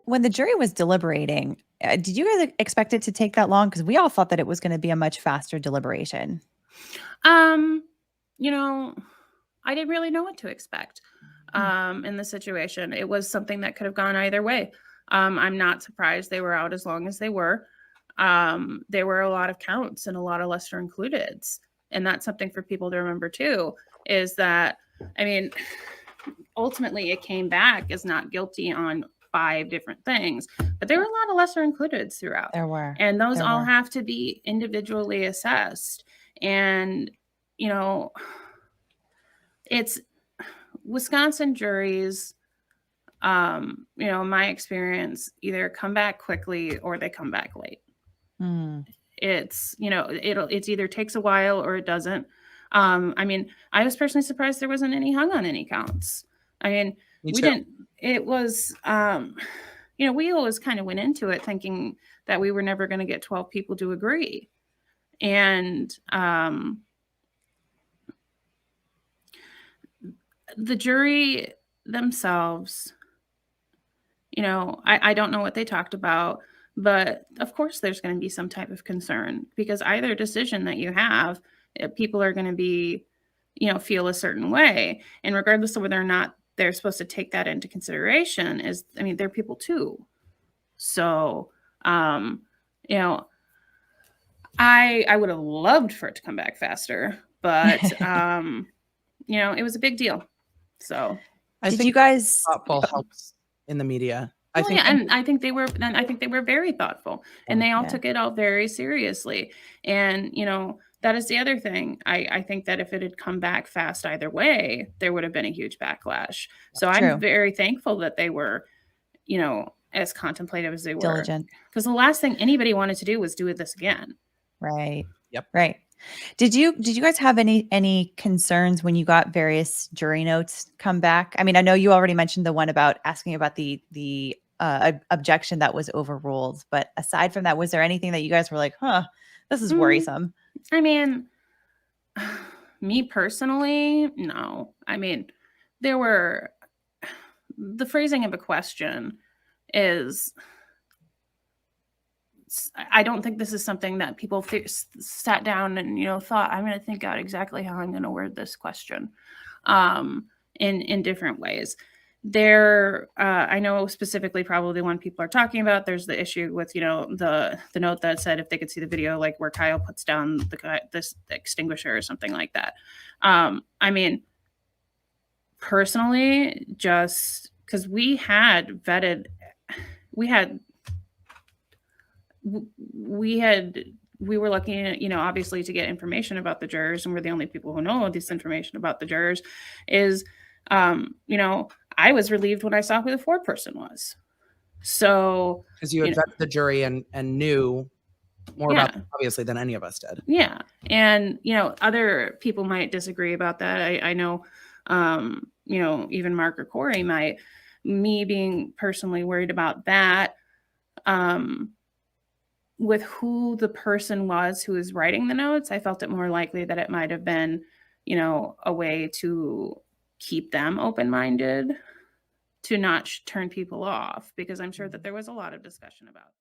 When the jury was deliberating, did you guys expect it to take that long? Because we all thought that it was going to be a much faster deliberation. Um, you know, I didn't really know what to expect Hmm. in the situation. It was something that could have gone either way. I'm not surprised they were out as long as they were. There were a lot of counts and a lot of lesser includeds. And that's something for people to remember too, is that, I mean, ultimately it came back as not guilty on 5 different things, but there were a lot of lesser includeds throughout. There were. And those There all were. have to be individually assessed. And, you know, it's Wisconsin juries, my experience, either come back quickly or they come back late. Hmm. It's either takes a while or it doesn't. I was personally surprised there wasn't any hung on any counts. I mean, Me we too. didn't, it was, we always kind of went into it thinking that we were never going to get 12 people to agree. And the jury themselves, I don't know what they talked about, but of course there's going to be some type of concern because either decision that you have, people are going to be, feel a certain way. And regardless of whether or not they're supposed to take that into consideration, they're people too. So, you know, I would have loved for it to come back faster, but it was a big deal. So I Did think you guys? thoughtful helps in the media. I think and I think they were very thoughtful, and they all Yeah. took it all very seriously. And that is the other thing. I think that if it had come back fast either way, there would have been a huge backlash. So I'm True. very thankful that they were, as contemplative as they were, Diligent. because the last thing anybody wanted to do was do this again. Right. Yep. Right. Did you guys have any concerns when you got various jury notes come back? I mean, I know you already mentioned the one about asking about the objection that was overruled, but aside from that, was there anything that you guys were like, "Huh, this is Mm, worrisome"? I mean, me personally, no. There were the phrasing of a question is I don't think this is something that people sat down and thought, I'm going to think out exactly how I'm going to word this question in different ways. I know specifically probably the one people are talking about. There's the issue with the note that said if they could see the video, like where Kyle puts down this extinguisher or something like that. Personally, just because we were looking at, obviously to get information about the jurors, and we're the only people who know this information about the jurors, is, I was relieved when I saw who the foreperson was. So, because you had vetted the jury and knew more about them, obviously, than any of us did. Yeah. And, other people might disagree about that. I know, even Mark or Corey might. Me being personally worried about that, with who the person was who was writing the notes, I felt it more likely that it might have been, a way to keep them open-minded, to not turn people off, because I'm sure that there was a lot of discussion about